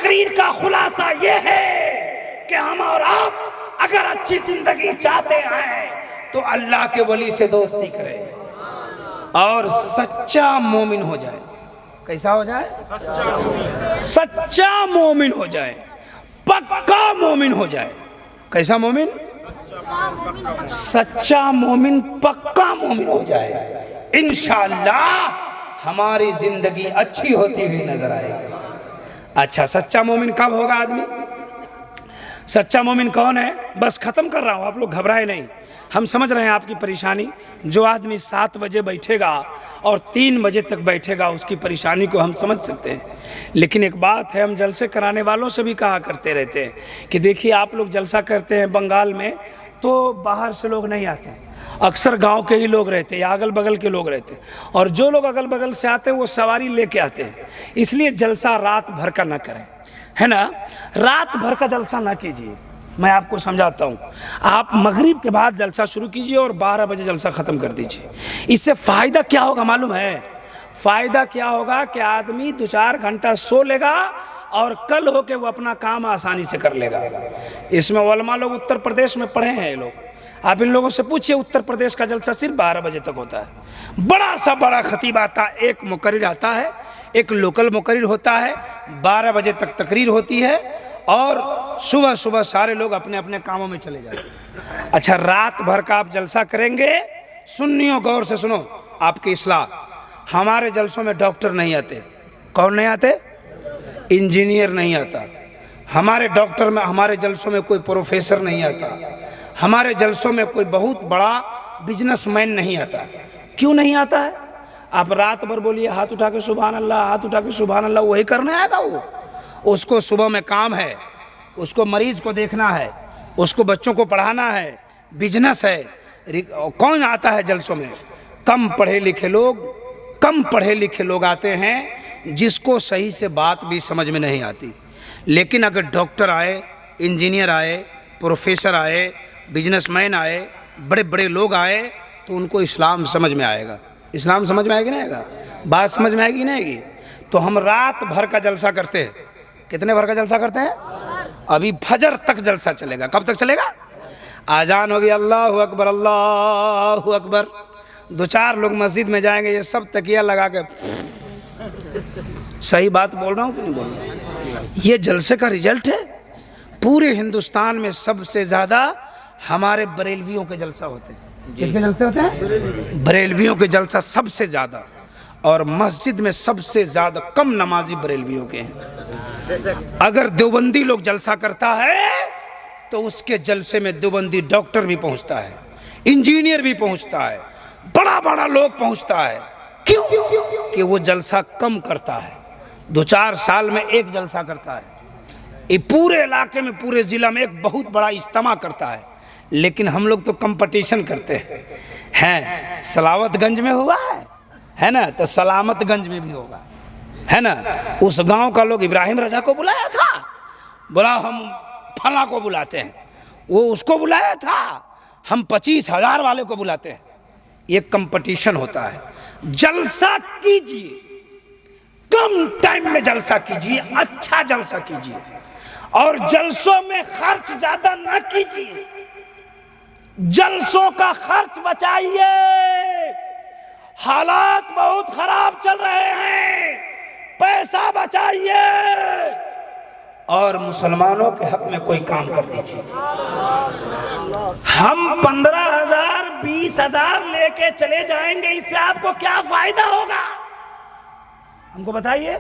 तकरीर का खुलासा ये है कि हम और आप अगर अच्छी जिंदगी चाहते हैं तो अल्लाह के वली से दोस्ती करें और सच्चा मोमिन हो जाए। कैसा हो जाए? सच्चा मोमिन हो जाए, पक्का मोमिन हो जाए। कैसा मोमिन? सच्चा मोमिन, पक्का मोमिन हो जाए। इंशाअल्लाह हमारी जिंदगी अच्छी होती हुई नजर आएगी। अच्छा, सच्चा मोमिन कब होगा आदमी? सच्चा मोमिन कौन है? बस खत्म कर रहा हूं, आप लोग घबराए नहीं, हम समझ रहे हैं आपकी परेशानी। जो आदमी 7 बजे बैठेगा और 3 बजे तक बैठेगा उसकी परेशानी को हम समझ सकते हैं। लेकिन एक बात है, हम जलसे कराने वालों से भी कहा करते रहते हैं कि देखिए आप लोग जलसा करते हैं बंगाल में तो बाहर से लोग नहीं आते, अक्सर गांव के ही लोग रहते हैं या अगल बगल के लोग रहते हैं, और जो लोग अगल बगल से आते हैं वो सवारी लेके आते हैं। इसलिए जलसा रात भर का ना करें, है ना, रात भर का जलसा ना कीजिए। मैं आपको समझाता हूँ, आप मगरिब के बाद जलसा शुरू कीजिए और 12 बजे जलसा ख़त्म कर दीजिए। इससे फ़ायदा क्या होगा मालूम है? फ़ायदा क्या होगा कि आदमी 2-4 घंटा सो लेगा और कल हो के वो अपना काम आसानी से कर लेगा। इसमें उलमा लोग उत्तर प्रदेश में पढ़े हैं ये लोग, आप इन लोगों से पूछिए, उत्तर प्रदेश का जलसा सिर्फ 12 बजे तक होता है। बड़ा सा बड़ा खतीब आता है, एक मुकर्रिर आता है, एक लोकल मुकर्रिर होता है, 12 बजे तक तकरीर होती है और सुबह सुबह सारे लोग अपने अपने कामों में चले जाते हैं। अच्छा, रात भर का आप जलसा करेंगे, सुन्नियों गौर से सुनो, आपकी इस्लाह। हमारे जलसों में डॉक्टर नहीं आते। कौन नहीं आते? इंजीनियर नहीं आता हमारे डॉक्टर में। हमारे जलसों में कोई प्रोफेसर नहीं आता, हमारे जलसों में कोई बहुत बड़ा बिजनेसमैन नहीं आता। क्यों नहीं आता है? आप रात भर बोलिए हाथ उठा के सुभान अल्लाह, हाथ उठा के सुभान अल्लाह, वही करने आएगा वो? उसको सुबह में काम है, उसको मरीज को देखना है, उसको बच्चों को पढ़ाना है, बिजनेस है। कौन आता है जलसों में? कम पढ़े लिखे लोग आते हैं जिसको सही से बात भी समझ में नहीं आती। लेकिन अगर डॉक्टर आए, इंजीनियर आए, प्रोफेसर आए, बिजनेसमैन आए, बड़े बड़े लोग आए तो उनको इस्लाम समझ में आएगा। इस्लाम समझ में आएगी नहीं आएगा? बात समझ में आएगी नहीं आएगी? तो हम रात भर का जलसा करते हैं। कितने भर का जलसा करते हैं? अभी फजर तक जलसा चलेगा। कब तक चलेगा? आजान होगी, अल्लाहु अकबर, अल्लाहु अकबर। 2-4 लोग मस्जिद में जाएंगे, ये सब तकिया लगा के, सही बात बोल रहा हूँ कि नहीं बोल रहा हूँ? ये जलसे का रिजल्ट है। पूरे हिंदुस्तान में सबसे ज़्यादा हमारे बरेलवियों के जलसा होते हैं। किसके जलसे होते हैं? बरेलवियों के जलसा सबसे ज़्यादा, और मस्जिद में सबसे ज़्यादा कम नमाजी बरेलवियों के हैं। अगर देवबंदी लोग जलसा करता है तो उसके जलसे में देवबंदी डॉक्टर भी पहुंचता है, इंजीनियर भी पहुंचता है, बड़ा बड़ा लोग पहुंचता है। क्यों? कि वो जलसा कम करता है, 2-4 साल में एक जलसा करता है। ये पूरे इलाके में, पूरे ज़िला में एक बहुत बड़ा इज्तिमा करता है। लेकिन हम लोग तो कंपटीशन करते हैं। सलावतगंज में हुआ है ना, तो सलामतगंज में भी होगा, है ना। उस गांव का लोग इब्राहिम रजा को बुलाया था, बोला हम फला को बुलाते हैं। वो उसको बुलाया था, हम 25,000 वाले को बुलाते हैं। ये कंपटीशन होता है। जलसा कीजिए, कम टाइम में जलसा कीजिए, अच्छा जलसा कीजिए, और जलसों में खर्च ज्यादा ना कीजिए। जलसों का खर्च बचाइए। हालात बहुत खराब चल रहे हैं, पैसा बचाइए और मुसलमानों के हक में कोई काम कर दीजिए। हम 15,000 20,000 लेके चले जाएंगे, इससे आपको क्या फायदा होगा? हमको बताइए।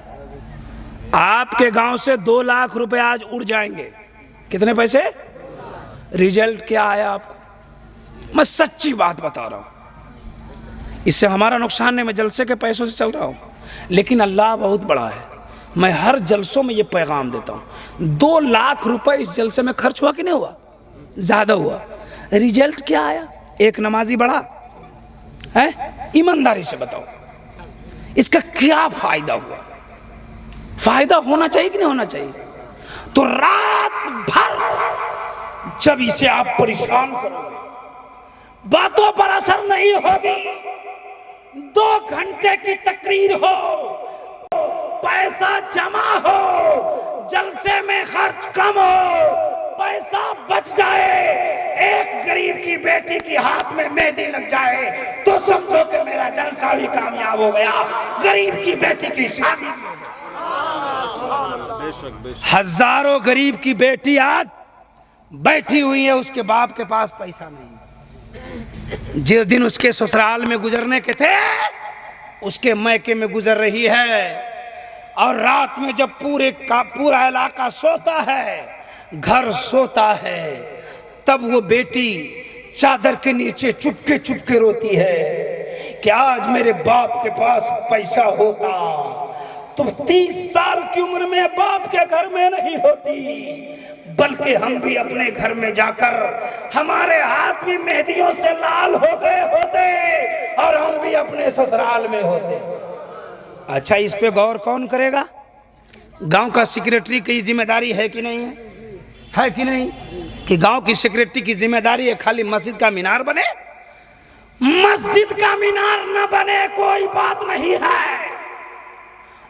आपके गांव से 2 लाख रुपए आज उड़ जाएंगे। कितने पैसे? रिजल्ट क्या आया आपको? मैं सच्ची बात बता रहा हूं। इससे हमारा नुकसान नहीं, मैं जलसे के पैसों से चल रहा हूं, लेकिन अल्लाह बहुत बड़ा है। मैं हर जलसों में ये पैगाम देता हूं। 2 लाख रुपए इस जलसे में खर्च हुआ कि नहीं हुआ? ज्यादा हुआ। रिजल्ट क्या आया? एक नमाजी बढ़ा है? ईमानदारी से बताओ, इसका क्या फायदा हुआ? फायदा होना चाहिए कि नहीं होना चाहिए? तो रात भर जब इसे आप परेशान करोगे, बातों पर असर नहीं होगी। 2 घंटे की तकरीर हो, पैसा जमा हो, जलसे में खर्च कम हो, पैसा बच जाए, एक गरीब की बेटी की हाथ में मेहंदी लग जाए तो समझो कि मेरा जलसा भी कामयाब हो गया, गरीब की बेटी की शादी। हजारों गरीब की बेटी आज बैठी हुई है, उसके बाप के पास पैसा नहीं, जिस दिन उसके ससुराल में गुजरने के थे उसके मैके में गुजर रही है। और रात में जब पूरा इलाका सोता है, घर सोता है, तब वो बेटी चादर के नीचे चुपके चुपके रोती है कि आज मेरे बाप के पास पैसा होता तो 30 साल की उम्र में बाप के घर में नहीं होती, बल्कि हम भी अपने घर में जाकर हमारे हाथ भी मेहंदियों से लाल हो गए होते और हम भी अपने ससुराल में होते। अच्छा, इस पे गौर कौन करेगा? गांव का सेक्रेटरी की जिम्मेदारी है कि नहीं है कि नहीं? कि गांव की सेक्रेटरी की जिम्मेदारी है खाली मस्जिद का मीनार बने? मस्जिद का मीनार न बने कोई बात नहीं है,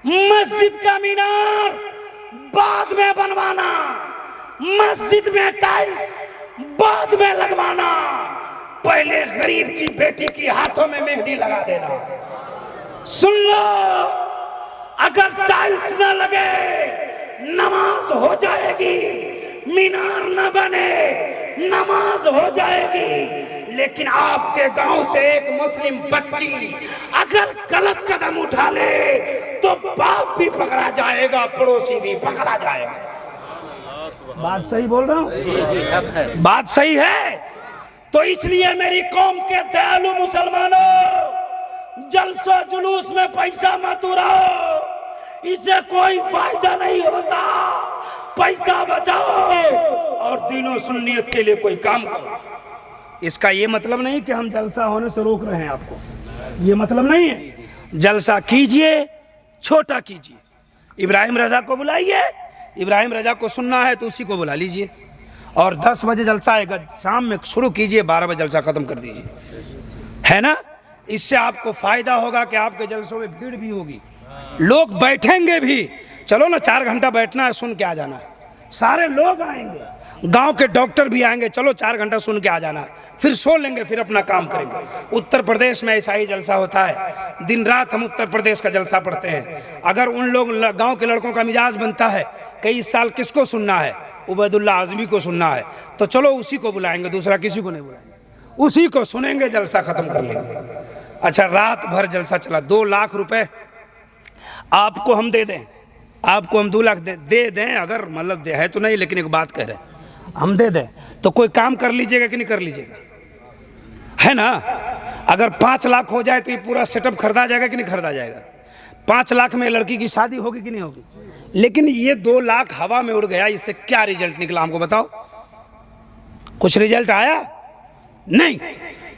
मस्जिद का मीनार बाद में बनवाना, मस्जिद में टाइल्स बाद में लगवाना, पहले गरीब की बेटी की हाथों में मेहंदी लगा देना। सुन लो, अगर टाइल्स न लगे नमाज हो जाएगी, मीनार न बने नमाज हो जाएगी, लेकिन आपके गांव से एक मुस्लिम बच्ची अगर गलत कदम उठा ले तो बाप भी पकड़ा जाएगा, पड़ोसी भी पकड़ा जाएगा। बात सही बोल रहा हूँ? बात सही है। तो इसलिए मेरी कौम के दयालु मुसलमानों, जलसा जुलूस में पैसा मत उड़ाओ, इससे कोई फायदा नहीं होता। पैसा बचाओ और दीनो सुन्नियत के लिए कोई काम करो। इसका ये मतलब नहीं कि हम जलसा होने से रोक रहे हैं आपको, ये मतलब नहीं है। जलसा कीजिए, छोटा कीजिए। इब्राहिम रजा को बुलाइए, इब्राहिम रजा को सुनना है तो उसी को बुला लीजिए, और 10 बजे जलसा आएगा, शाम में शुरू कीजिए, 12 बजे जलसा खत्म कर दीजिए, है ना? इससे आपको फायदा होगा कि आपके जलसों में भीड़ भी होगी, लोग बैठेंगे भी। चलो ना, 4 घंटा बैठना है, सुन के आ जाना है, सारे लोग आएंगे, गांव के डॉक्टर भी आएंगे, चलो 4 घंटा सुन के आ जाना, फिर सो लेंगे, फिर अपना काम करेंगे। उत्तर प्रदेश में ऐसा ही जलसा होता है, दिन रात हम उत्तर प्रदेश का जलसा पढ़ते हैं। अगर उन लोग गांव के लड़कों का मिजाज बनता है कि इस साल किसको सुनना है, उबैदुल्ला आज़मी को सुनना है, तो चलो उसी को बुलाएंगे, दूसरा किसी को नहीं बुलाएंगे, उसी को सुनेंगे, जलसा खत्म कर लेंगे। अच्छा, रात भर जलसा चला, 2 लाख रुपए आपको हम दे दें, आपको हम 2 लाख दे दें, अगर मतलब दे है तो नहीं, लेकिन एक बात कह रहे हैं, हम दे दें तो कोई काम कर लीजिएगा कि नहीं कर लीजिएगा, है ना? अगर 5 लाख हो जाए तो ये पूरा सेटअप खरीदा जाएगा कि नहीं खरीदा जाएगा? 5 लाख में लड़की की शादी होगी कि नहीं होगी? लेकिन ये 2 लाख हवा में उड़ गया, इससे क्या रिजल्ट निकला हमको बताओ? कुछ रिजल्ट आया नहीं।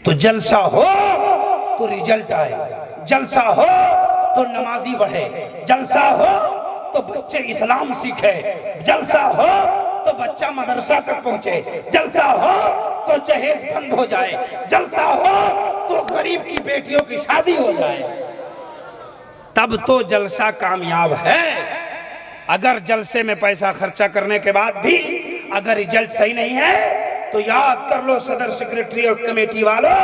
तो जलसा हो तो रिजल्ट आए, जलसा हो तो नमाजी बढ़े, जलसा हो तो बच्चे इस्लाम सीखे, जलसा हो तो बच्चा मदरसा तक पहुंचे, जलसा हो तो जहेज बंद हो जाए, जलसा हो तो गरीब की बेटियों की शादी हो जाए, तब तो जलसा कामयाब है। अगर जलसे में पैसा खर्चा करने के बाद भी अगर रिजल्ट सही नहीं है तो याद कर लो सदर सेक्रेटरी और कमेटी वालों,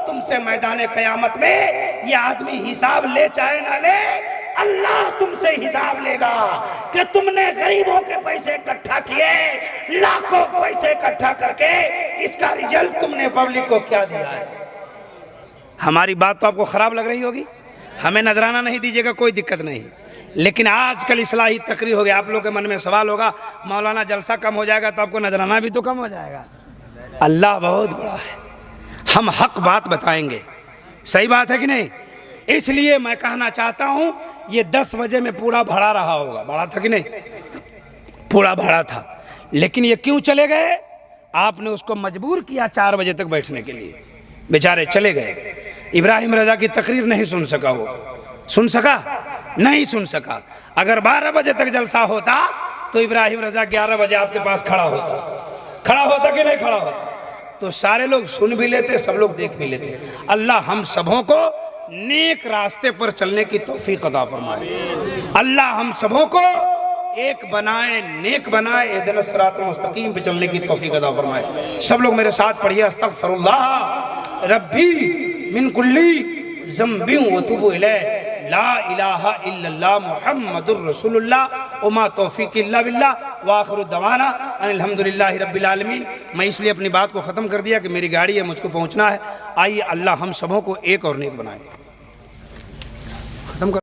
तुमसे मैदान कयामत में ये आदमी हिसाब ले चाहे ना ले, अल्लाह तुमसे हिसाब लेगा कि तुमने गरीबों के पैसे इकट्ठा किए, लाखों पैसे इकट्ठा करके इसका रिजल्ट तुमने पब्लिक को क्या दिया है। हमारी बात तो आपको खराब लग रही होगी, हमें नजराना नहीं दीजिएगा, कोई दिक्कत नहीं, लेकिन आजकल इस्लाही तकरीर हो गया, आप लोगों के मन में सवाल होगा, मौलाना जलसा कम हो जाएगा तो आपको नजराना भी तो कम हो जाएगा। अल्लाह बहुत बड़ा है, हम हक बात बताएंगे, सही बात है कि नहीं? इसलिए मैं कहना चाहता हूं, ये 10 बजे में पूरा भरा रहा होगा, भरा था कि नहीं? पूरा भरा था, लेकिन ये क्यों चले गए? आपने उसको मजबूर किया 4 बजे तक बैठने के लिए, बेचारे चले गए। इब्राहिम रजा की तकरीर नहीं सुन सका, वो सुन सका? नहीं सुन सका। अगर 12 बजे तक जलसा होता तो इब्राहिम रजा 11 बजे आपके पास खड़ा होता कि नहीं खड़ा होता? तो सारे लोग सुन भी लेते, सब लोग देख भी लेते। अल्लाह हम सबों को नेक रास्ते पर चलने की तौफीक अता फरमाए। अल्लाह हम सबों को एक बनाए, नेक बनाए, इहदिनस सिरातल मुस्तकीम पे चलने की तौफीक अता फरमाए। सब लोग मेरे साथ पढ़िए, अस्तगफिरुल्लाह रब्बी मिन कुल्ली ज़म्बि व तुबु इलैह, ला इलाहा इल्लल्लाह मुहम्मदुर रसूलुल्लाह, वमा तौफीक इल्ला बिल्लाह, व आखिरु दवाना अनिल हम्दुलिल्लाहि रब्बिल आलमीन। मैं इसलिए अपनी बात को ख़त्म कर दिया कि मेरी गाड़ी है, मुझको पहुँचना है। आइए अल्लाह हम सबों को एक और नेक बनाए।